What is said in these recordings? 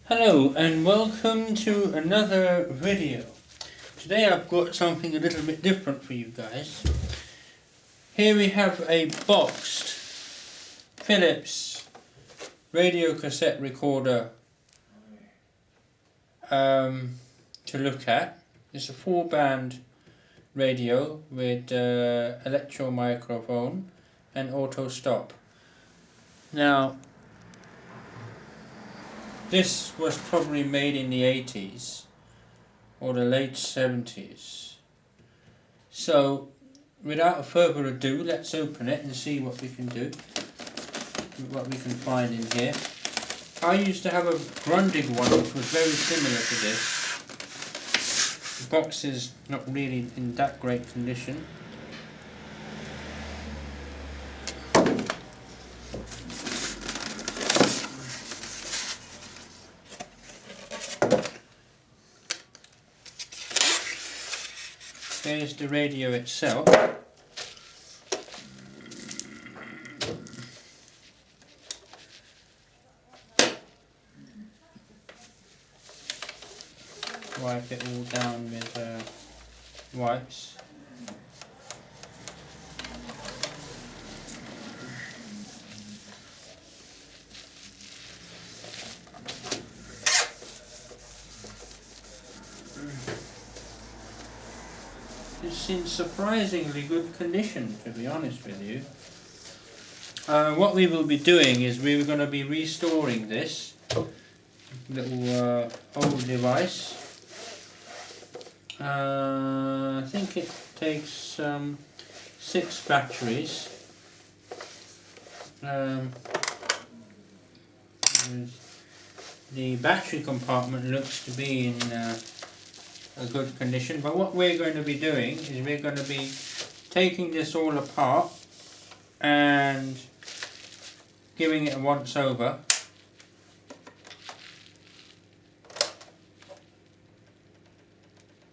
Hello and welcome to another video. Today I've got something a little bit different for you guys. Here we have a boxed Philips radio cassette recorder to look at. It's a 4-band radio with electro microphone and auto stop. Now this was probably made in the 80s or the late 70s. So without further ado, let's open it and see what we can do, what we can find in here. I used to have a Grundig one which was very similar to this. The box is not really in that great condition. There's the radio itself. Wipe it all down with wipes. It's in surprisingly good condition, to be honest with you. What we will be doing is we're going to be restoring this little old device. I think it takes 6 batteries. The battery compartment looks to be in a good condition, but what we're going to be doing is we're going to be taking this all apart and giving it a once over.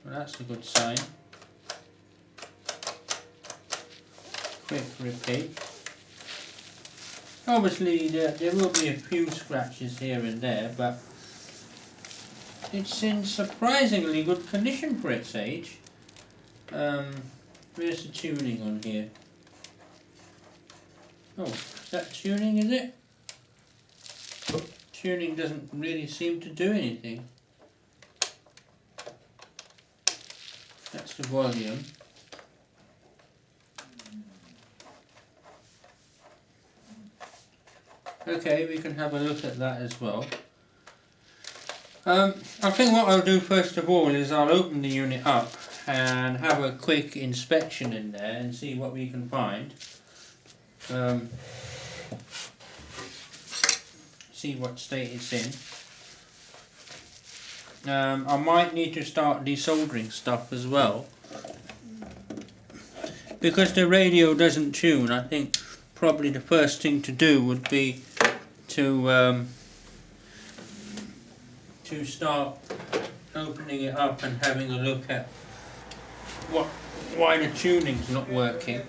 Well, that's a good sign. Quick repeat. Obviously there will be a few scratches here and there, but it's in surprisingly good condition for its age. Where's the tuning on here? Oh, is that tuning, is it? Tuning doesn't really seem to do anything. That's the volume. Okay, we can have a look at that as well. I think what I'll do first of all is I'll open the unit up and have a quick inspection in there and see what we can find. See what state it's in. I might need to start desoldering stuff as well. Because the radio doesn't tune, I think probably the first thing to do would be to start opening it up and having a look at why the tuning's not working.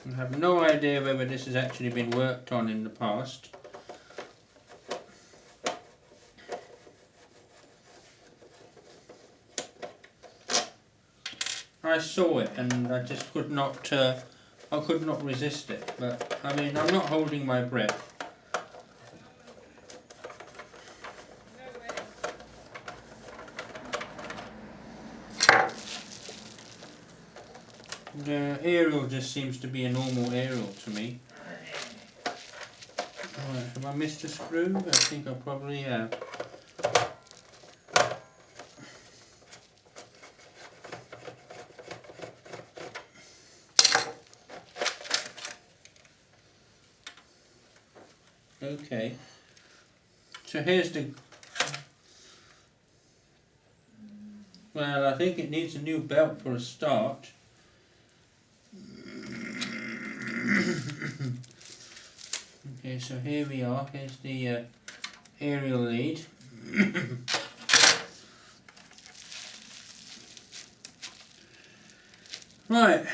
I have no idea whether this has actually been worked on in the past. I saw it and I just could not resist it, but I mean, I'm not holding my breath. The aerial just seems to be a normal aerial to me. Right, have I missed a screw? I think I probably have. Okay, so here's the, well, I think it needs a new belt for a start. Okay, so here we are. Here's the aerial lead. Right,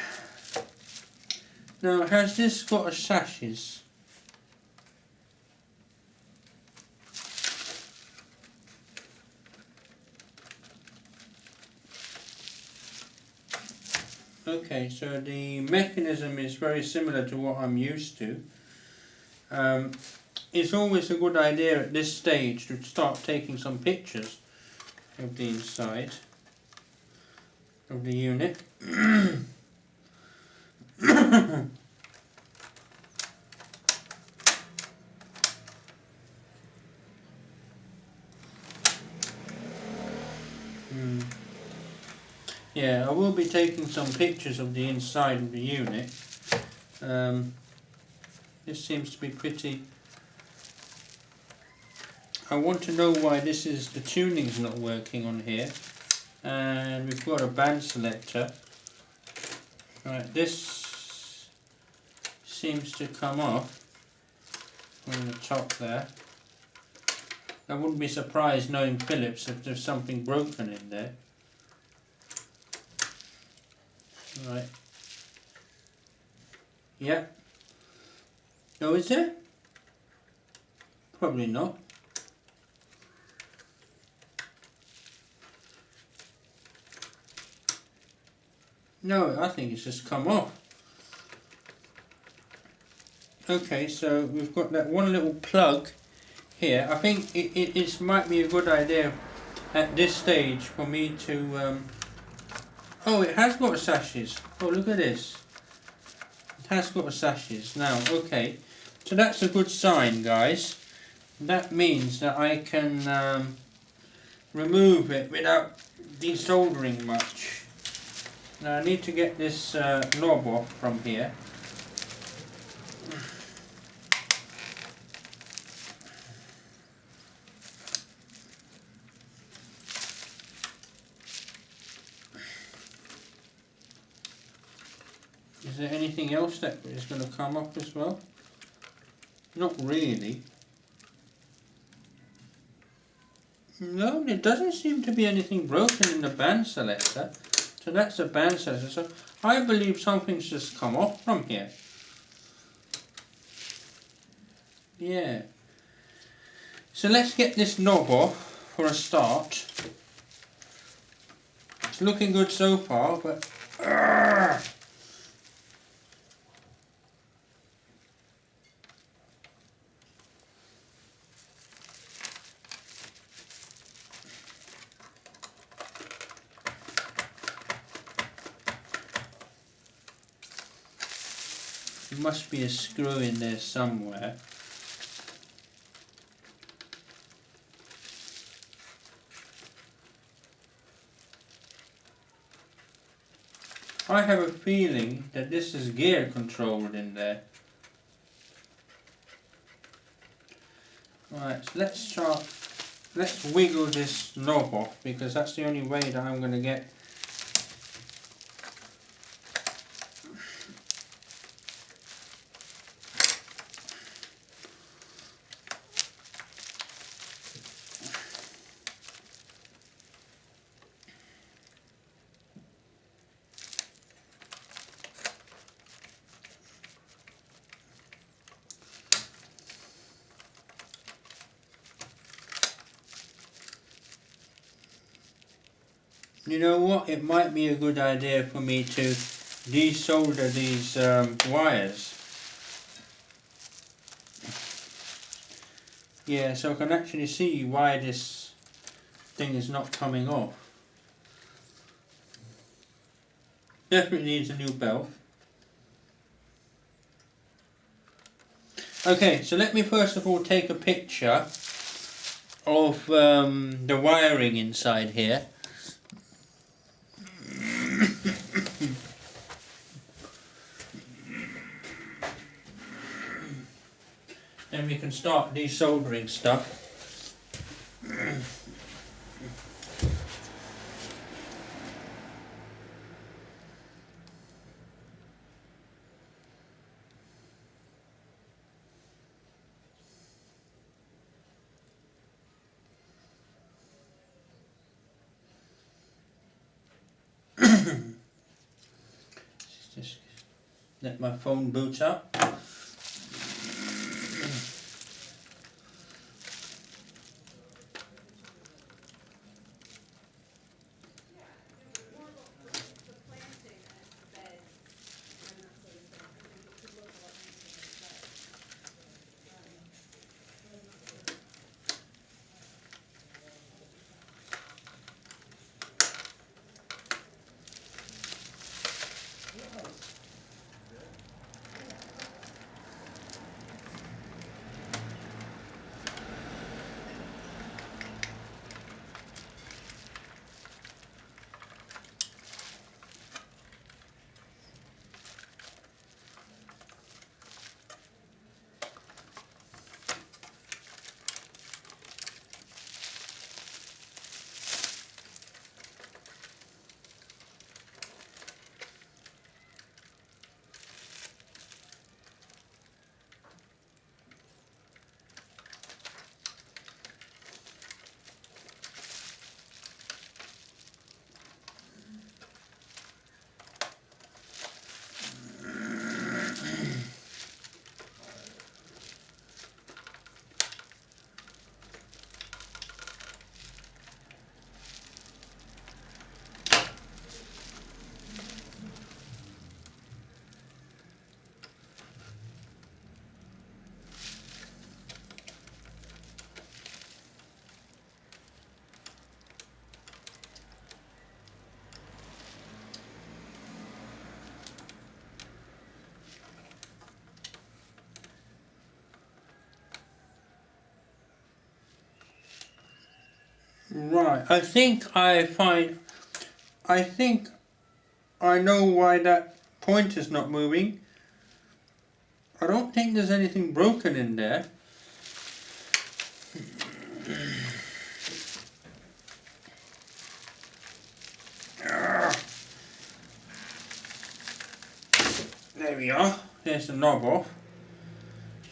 now has this got a sashes? Okay, so the mechanism is very similar to what I'm used to. It's always a good idea at this stage to start taking some pictures of the inside of the unit. Yeah, I will be taking some pictures of the inside of the unit. This seems to be pretty... I want to know why the tuning's not working on here. And we've got a band selector. Right, this seems to come off from the top there. I wouldn't be surprised, knowing Philips, if there's something broken in there. Right. Yeah. Oh, is there? Probably not. No, I think it's just come off. Okay, so we've got that one little plug here. I think it might be a good idea at this stage for me to... Oh, it has got sashes. Oh, look at this. It has got sashes. Now, okay. So that's a good sign, guys. That means that I can remove it without desoldering much. Now I need to get this knob off from here. Is there anything else that is going to come off as well? Not really. No, there doesn't seem to be anything broken in the band selector. So that's a band selector. So I believe something's just come off from here. Yeah. So let's get this knob off for a start. It's looking good so far, but... There must be a screw in there somewhere. I have a feeling that this is gear controlled in there. Right, so let's wiggle this knob off, because that's the only way that I'm going to get You know what, it might be a good idea for me to desolder these wires. Yeah, so I can actually see why this thing is not coming off. Definitely needs a new belt. Okay, so let me first of all take a picture of the wiring inside here. Then we can start desoldering stuff. let my phone boot up. Right, I think I know why that pointer's not moving. I don't think there's anything broken in there. There we are, there's the knob off.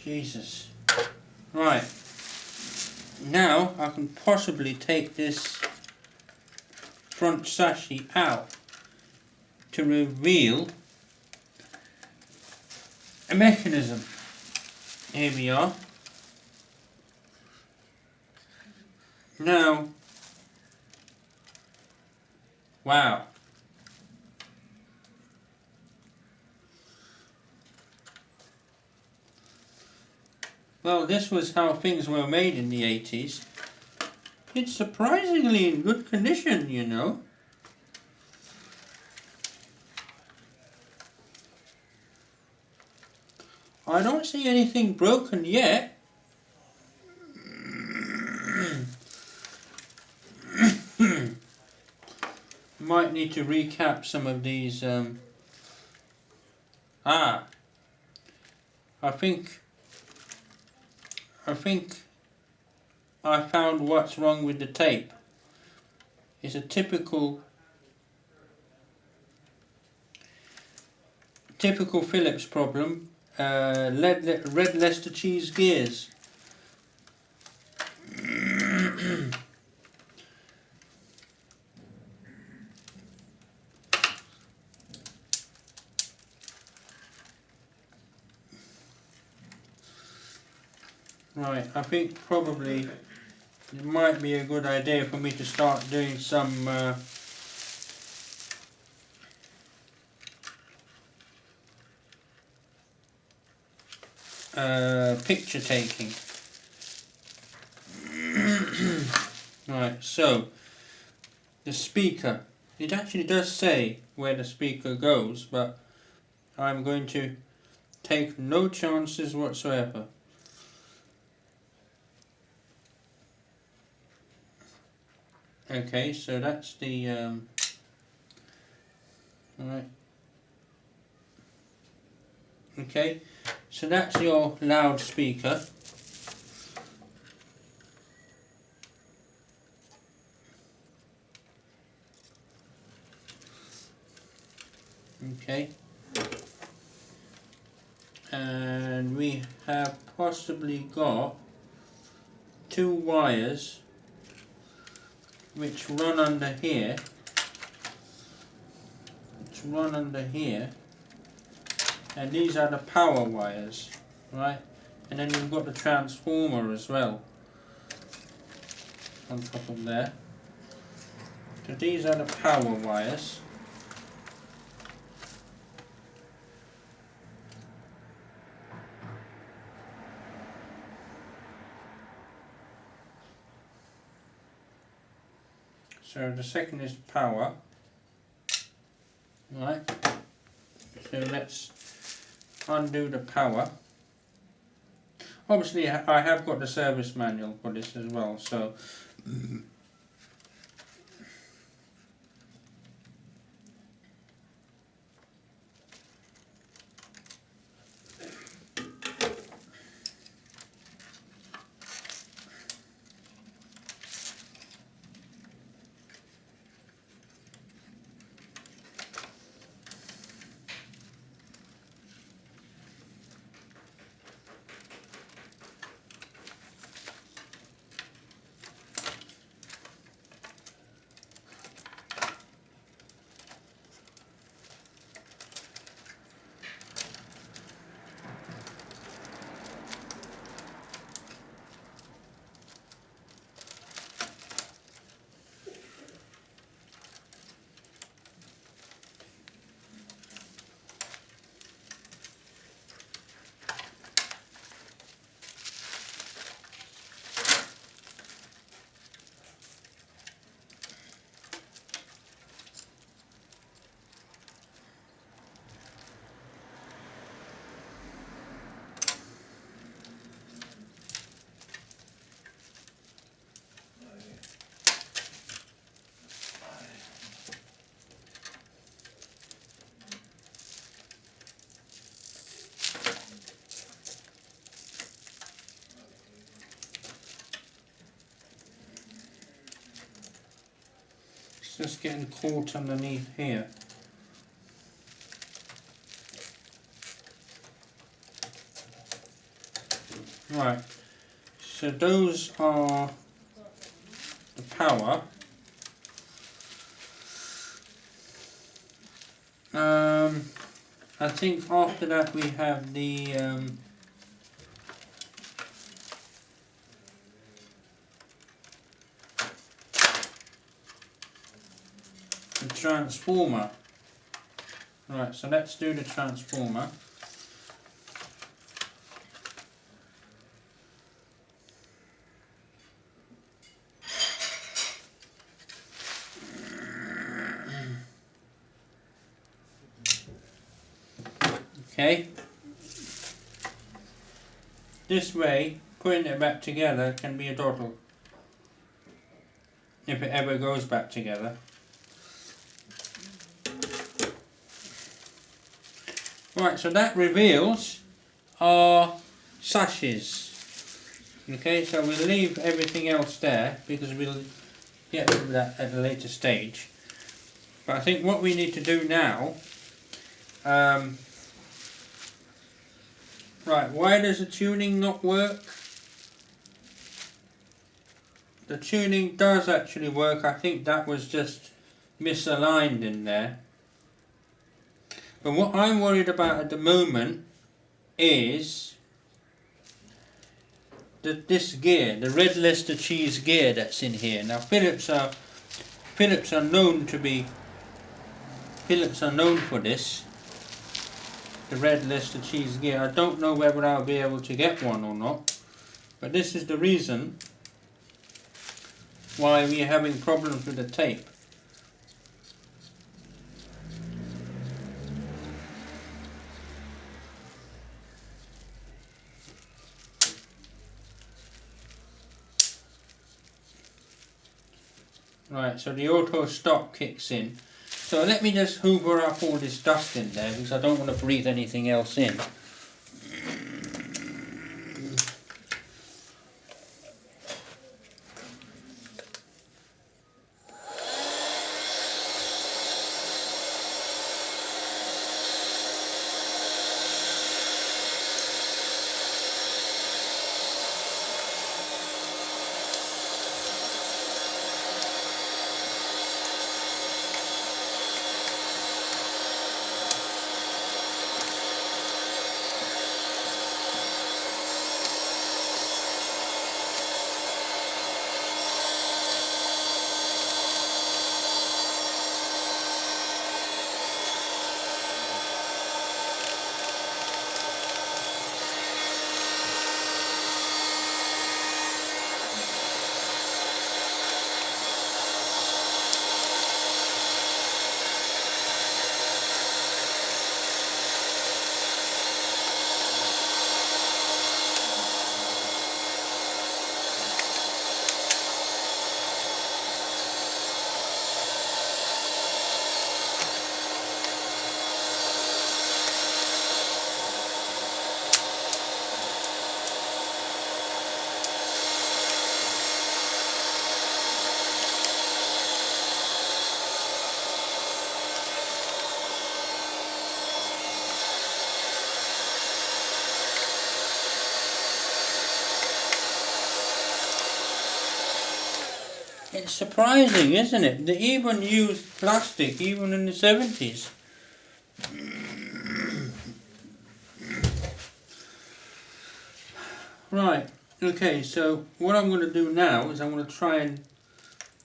Jesus. Right. Now I can possibly take this front sash out to reveal a mechanism. Here we are. Now, wow. Well, this was how things were made in the 80s. It's surprisingly in good condition, you know. I don't see anything broken yet. Might need to recap some of these. I think I found what's wrong with the tape. It's a typical Phillips problem. Red Leicester cheese gears. Right, I think probably it might be a good idea for me to start doing some picture taking. Right, so the speaker. It actually does say where the speaker goes, but I'm going to take no chances whatsoever. Okay, so that's the right. Okay, so that's your loudspeaker. Okay, and we have possibly got two wires which run under here, and these are the power wires, right? And then you've got the transformer as well on top of there. So these are the power wires. So the second is power, right? So let's undo the power. Obviously I have got the service manual for this as well, so it's just getting caught underneath here. Right, so those are the power. I think after that we have the transformer. Right, so let's do the transformer. Okay, this way putting it back together can be a doddle if it ever goes back together. Right, so that reveals our sashes. Okay, so we'll leave everything else there because we'll get to that at a later stage. But I think what we need to do now, right, why does the tuning not work? The tuning does actually work. I think that was just misaligned in there. But what I'm worried about at the moment is this gear, the red Leicester cheese gear that's in here. Now Philips are known for this. The red Leicester cheese gear. I don't know whether I'll be able to get one or not, but this is the reason why we're having problems with the tape. Right, so the auto stop kicks in. So let me just hoover up all this dust in there because I don't want to breathe anything else in. It's surprising, isn't it? They even used plastic, even in the 70s. Right, okay, so what I'm going to do now is I'm going to try and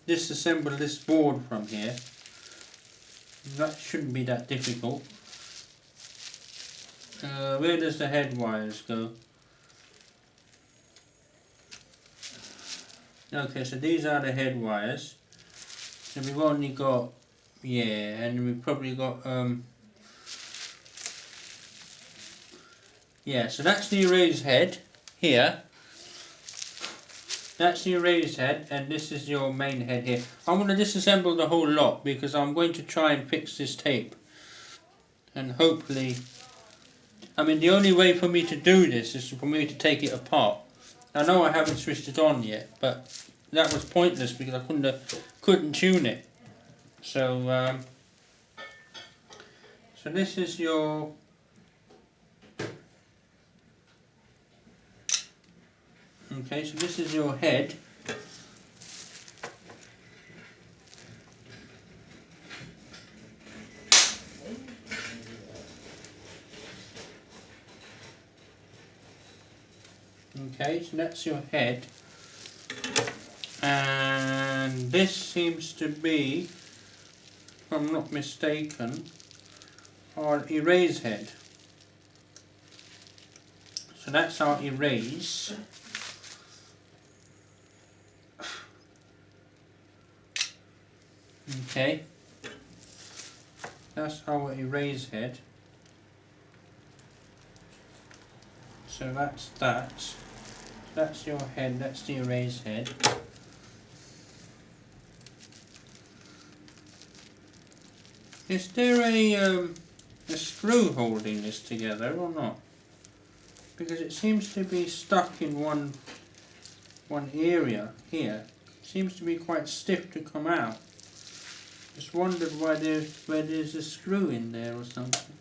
disassemble this board from here. That shouldn't be that difficult. Where does the head wires go? Okay, so these are the head wires. So we've only got, yeah, and we've probably got, yeah, so that's the erased head here. That's the erased head, and this is your main head here. I'm going to disassemble the whole lot because I'm going to try and fix this tape. And hopefully, I mean, the only way for me to do this is for me to take it apart. I know I haven't switched it on yet, but that was pointless because I couldn't tune it. So, so this is your okay. So this is your head. Okay, so that's your head, and this seems to be, if I'm not mistaken, our erase head. So that's our erase. Okay, that's our erase head. So that's that. That's your head, that's the erase head. Is there a screw holding this together or not? Because it seems to be stuck in one area here. It seems to be quite stiff to come out. Just wondered why there's a screw in there or something.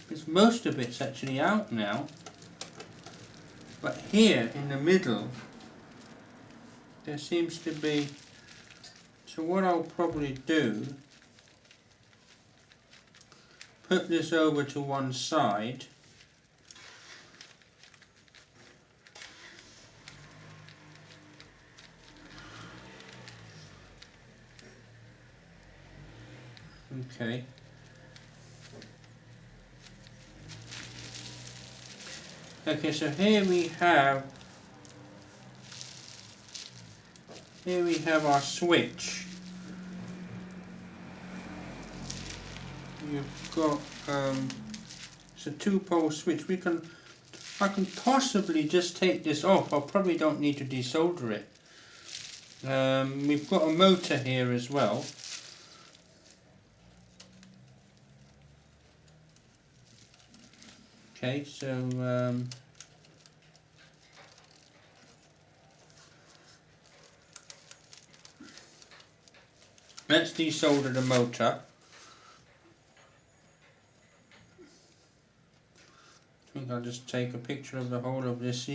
Because most of it's actually out now. But here in the middle there seems to be, so what I'll probably do, put this over to one side, okay, okay, so here we have our switch. You've got it's a 2-pole switch. I can possibly just take this off. I probably don't need to desolder it. We've got a motor here as well. Okay, so let's desolder the motor. I think I'll just take a picture of the whole of this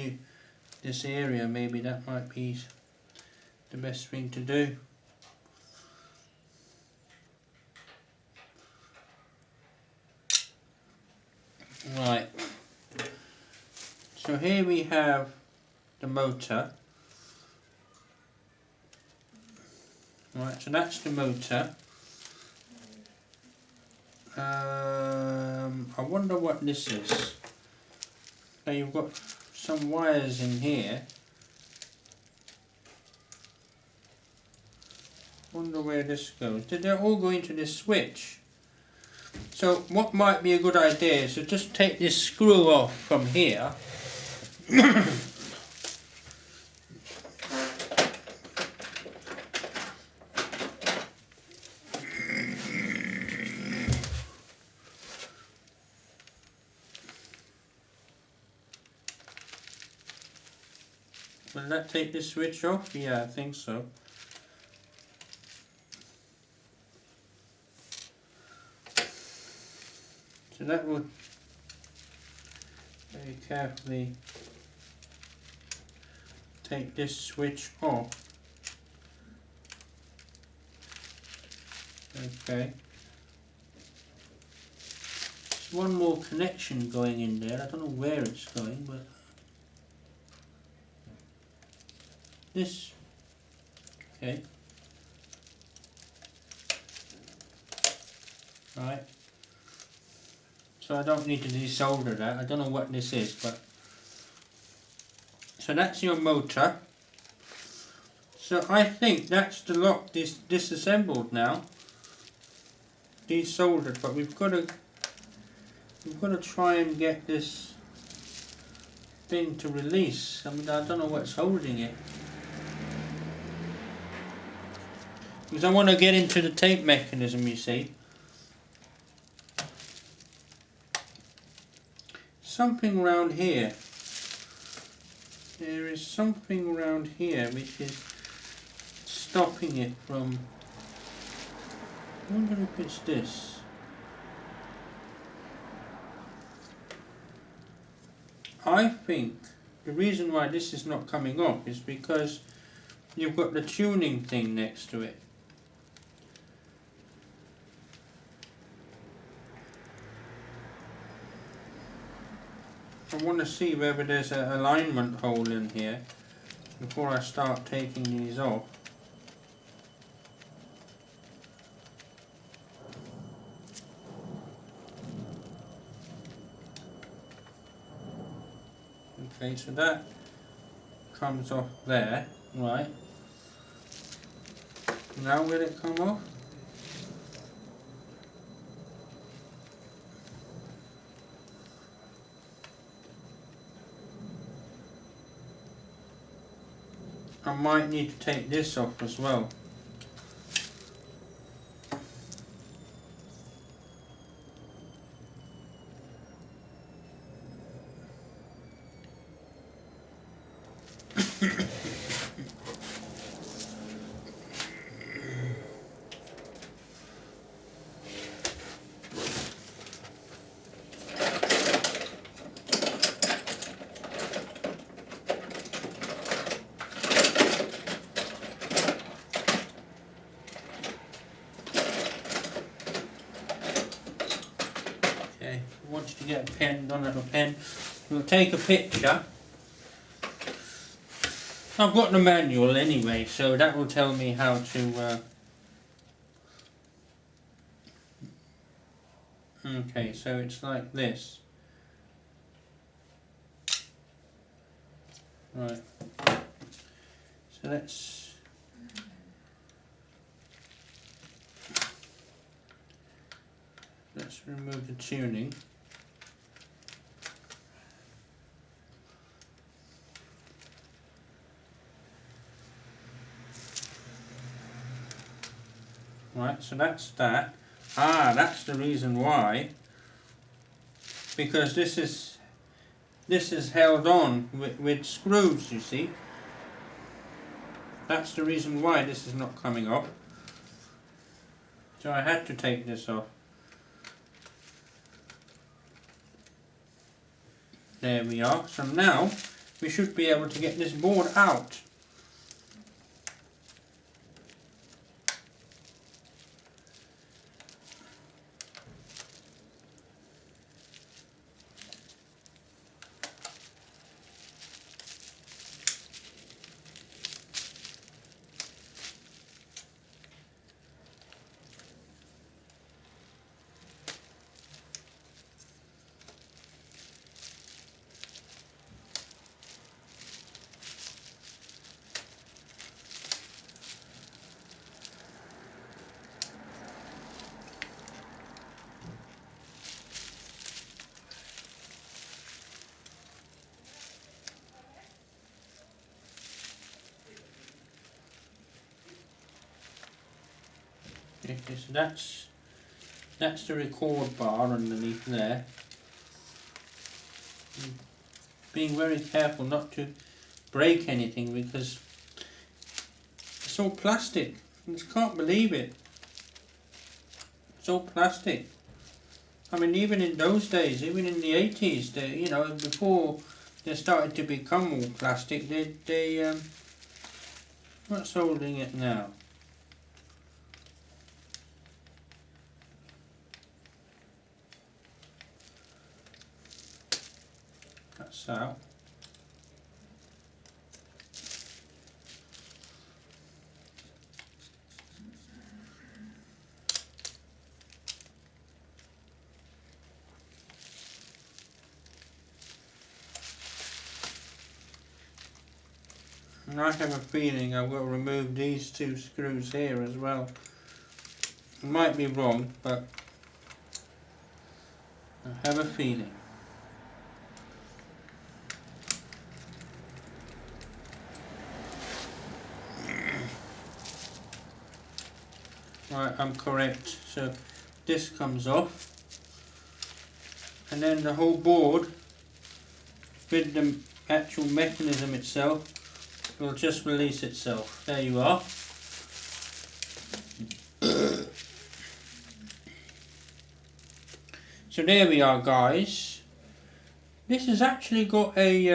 area. Maybe that might be the best thing to do. Right. So here we have the motor. Right, so that's the motor. I wonder what this is. Now you've got some wires in here. Wonder where this goes. They're all going to this switch. So what might be a good idea is to just take this screw off from here. Will that take this switch off? Yeah, I think so. So that will very carefully take this switch off. Okay. There's one more connection going in there. I don't know where it's going, but this. Okay. Right. So I don't need to desolder that. I don't know what this is, but so that's your motor. So I think that's the lock disassembled now, desoldered. But we've got to try and get this thing to release. I mean, I don't know what's holding it, because I want to get into the tape mechanism. You see, something around here. There is something around here which is stopping it from. I wonder if it's this. I think the reason why this is not coming off is because you've got the tuning thing next to it. I want to see whether there's an alignment hole in here before I start taking these off. Okay, so that comes off there, right. Now will it come off? I might need to take this off as well. Okay, I want you to get a pen, don't have a pen. We'll take a picture. I've got the manual anyway, so that will tell me how to. Okay, so it's like this. Right. So let's. Let's remove the tuning. Right, so that's that. Ah, that's the reason why. Because this is held on with screws, you see. That's the reason why this is not coming off. So I had to take this off. There we are. So now we should be able to get this board out. Okay, so that's the record bar underneath there. Being very careful not to break anything because it's all plastic. I just can't believe it. It's all plastic. I mean, even in those days, even in the 80s, they, you know, before they started to become all plastic, they what's holding it now? this out. And I have a feeling I will remove these two screws here as well. I might be wrong, but I have a feeling. Right, I'm correct. So this comes off, and then the whole board with the actual mechanism itself will just release itself. There you are. So there we are, guys. This has actually got a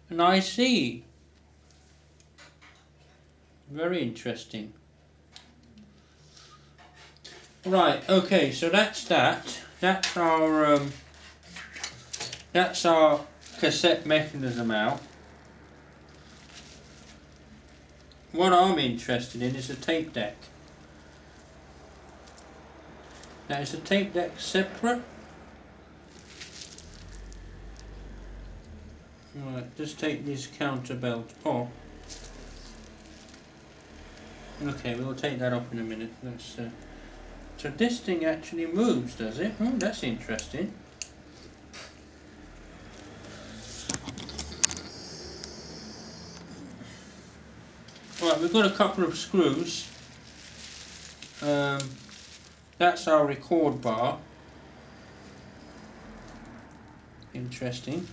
an IC. Very interesting. Right, okay, so that's that. That's our cassette mechanism out. What I'm interested in is a tape deck. Now, is the tape deck separate? Right, just take this counter belt off. Okay, we'll take that off in a minute. Let's, so this thing actually moves, does it? Oh, that's interesting. Right, we've got a couple of screws. That's our record bar. Interesting.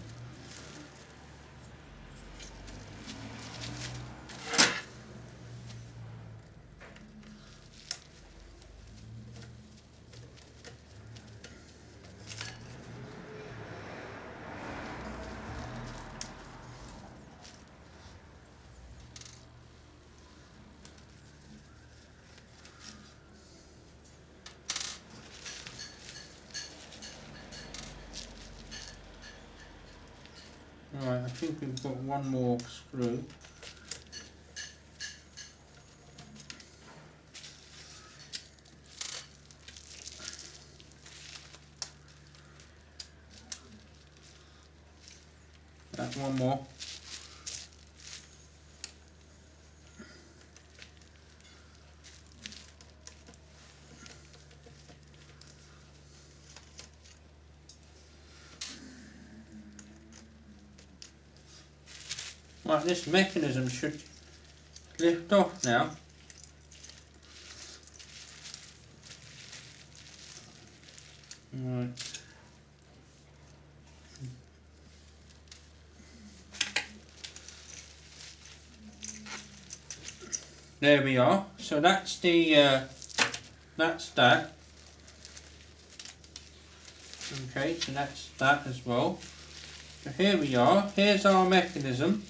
Right, I think we've got one more screw. That one more. Right, this mechanism should lift off now. Right. There we are. So that's the that's that. Okay, so that's that as well. So here we are. Here's our mechanism.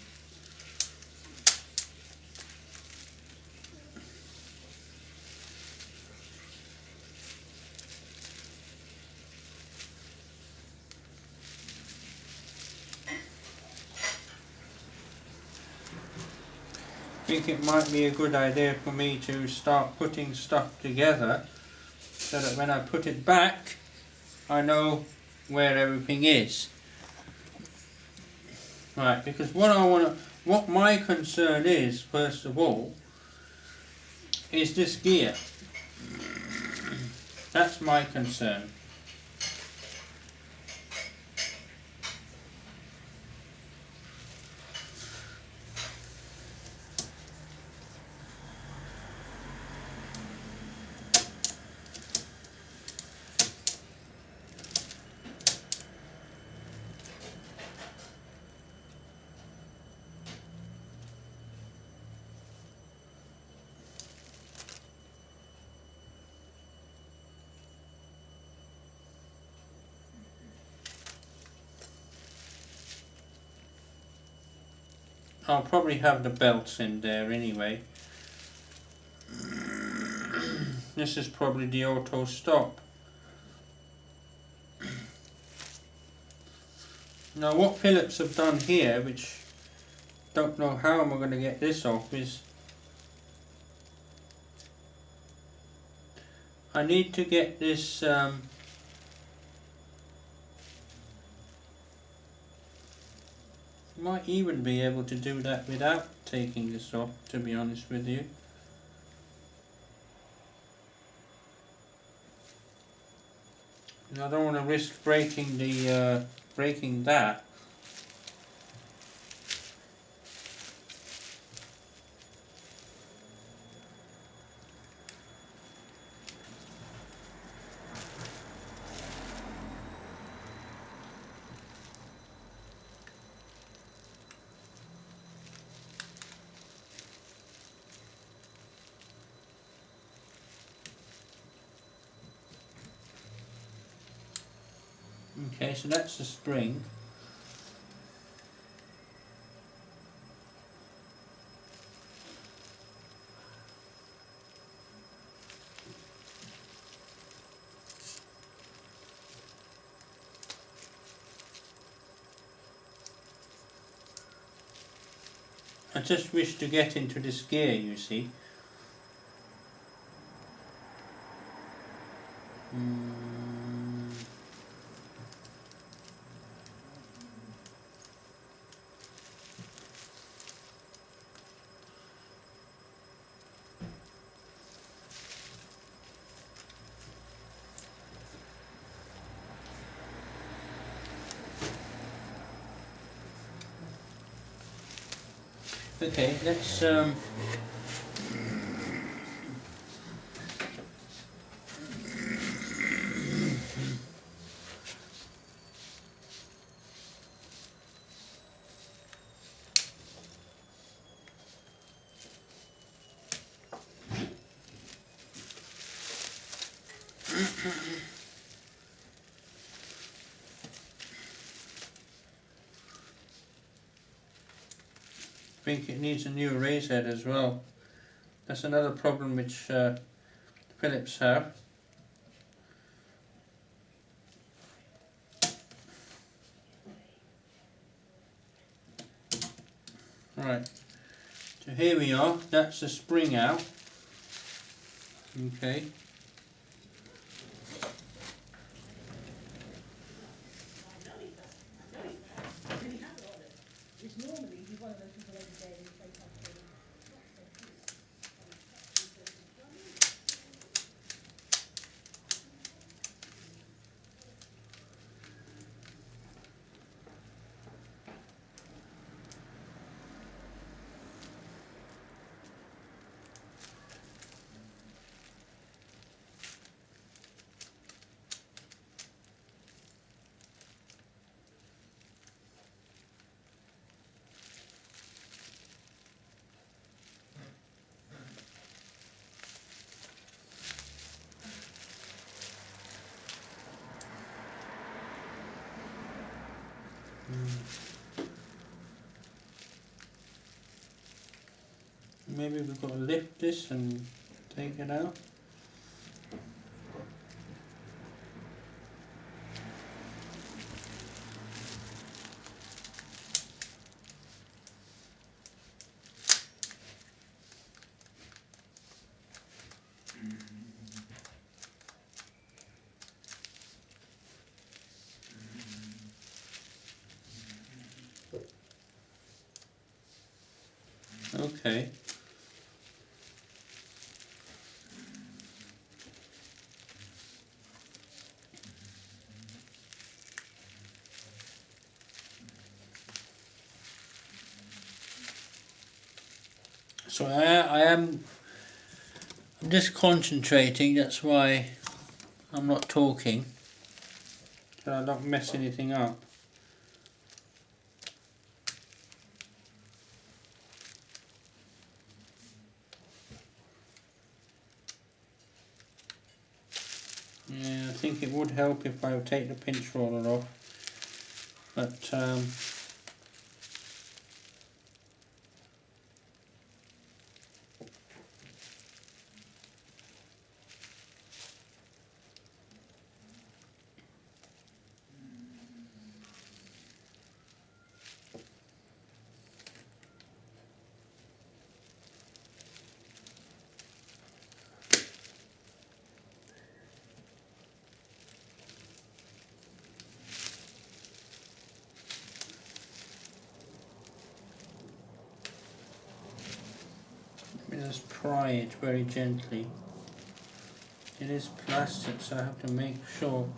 I think it might be a good idea for me to start putting stuff together so that when I put it back I know where everything is. Right, because what my concern is, first of all, is this gear. That's my concern. I'll probably have the belts in there anyway. This is probably the auto stop. Now what Phillips have done here, which don't know how am I going to get this off, is I need to get this might even be able to do that without taking this off, to be honest with you. And I don't want to risk breaking the breaking that. Okay, so that's the spring. I just wish to get into this gear, you see. Okay, let's think it needs a new raise head as well. That's another problem which Phillips have. Right, so here we are, that's the spring out. Okay. Maybe we've got to lift this and take it out. Okay. So I'm just concentrating, that's why I'm not talking, so I don't mess anything up. Yeah, I think it would help if I would take the pinch roller off, but just pry it very gently. It is plastic, so I have to make sure.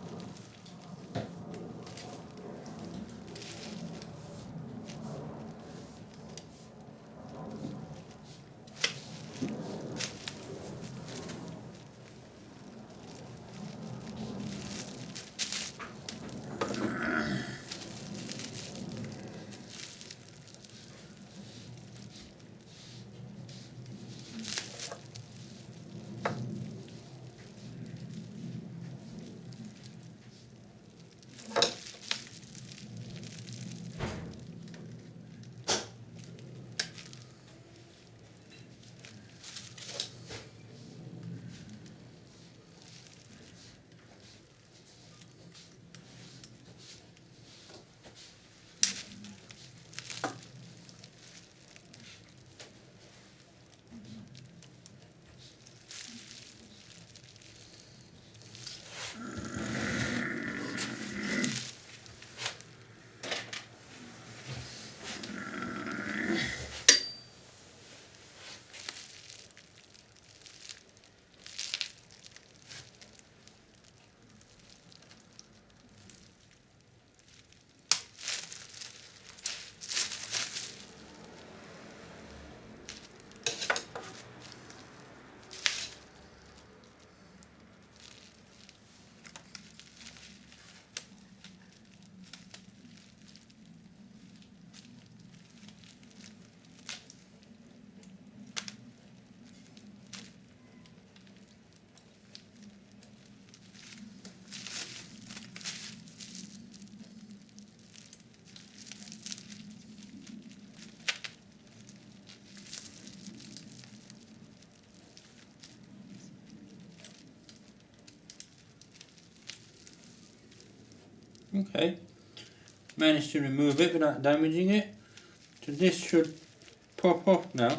Okay, managed to remove it without damaging it. So this should pop off now.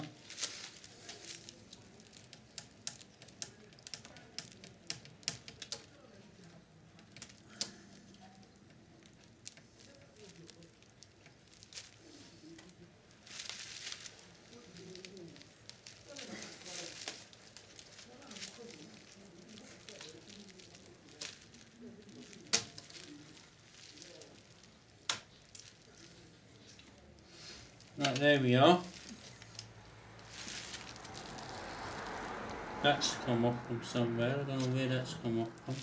Right, there we are. That's come off from somewhere. I don't know where that's come off from.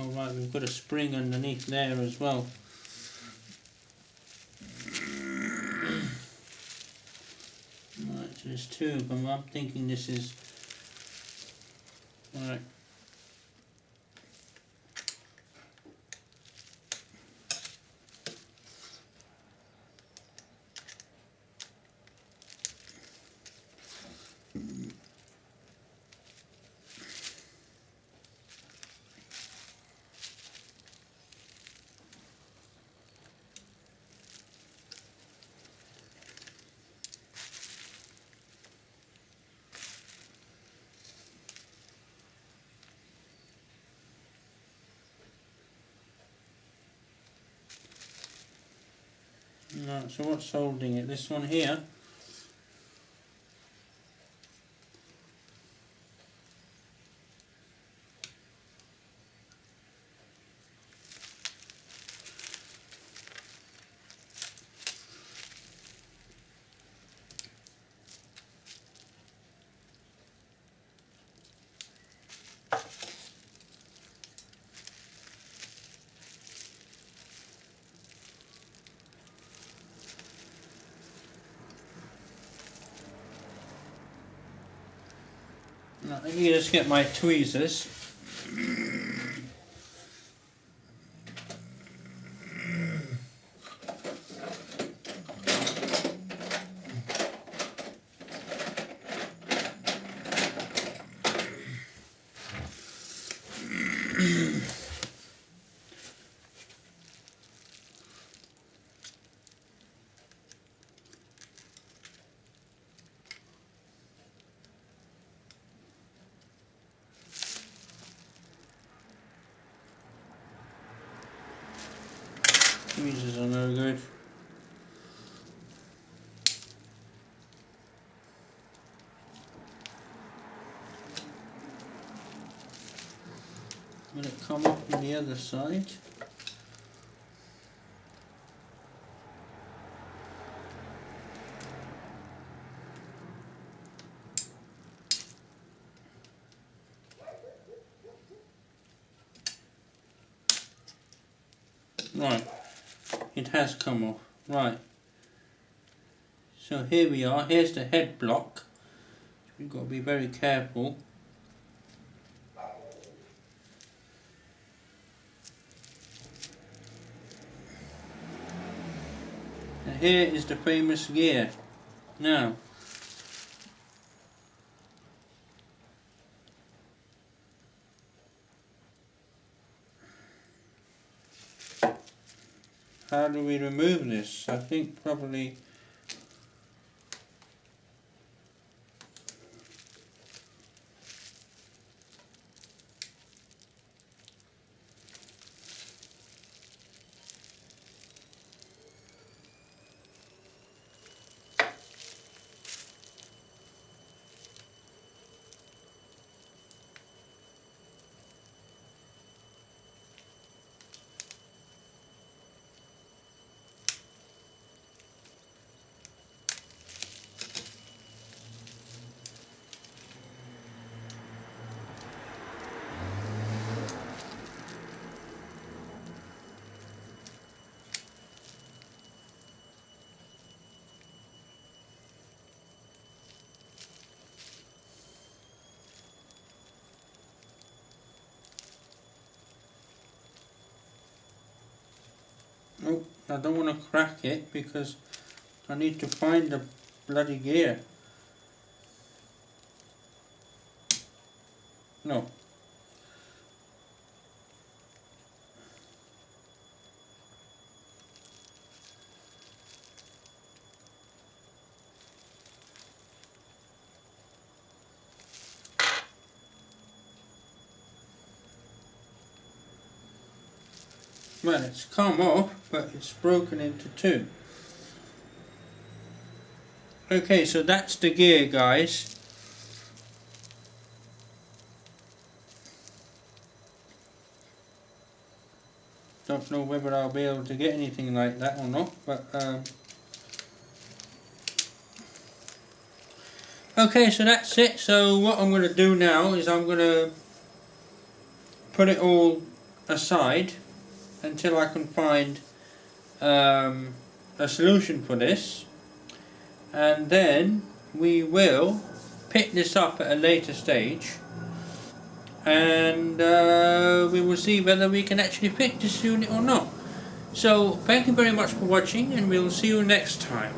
Alright, we've got a spring underneath there as well. Right, so there's two of them. I'm thinking this is... Right. Right, so what's holding it? This one here. Right, let me just get my tweezers. Will it come up on the other side? Right, it has come off. Right, so here we are. Here's the head block. We've got to be very careful. And here is the famous gear. Now, how do we remove this? I think probably oh, I don't want to crack it because I need to find the bloody gear. No. Well, it's come off, but it's broken into two. Okay, so that's the gear, guys. Don't know whether I'll be able to get anything like that or not, but okay, so that's it. So what I'm going to do now is I'm going to put it all aside until I can find a solution for this, and then we will pick this up at a later stage, and we will see whether we can actually fit this unit or not. So thank you very much for watching, and we'll see you next time.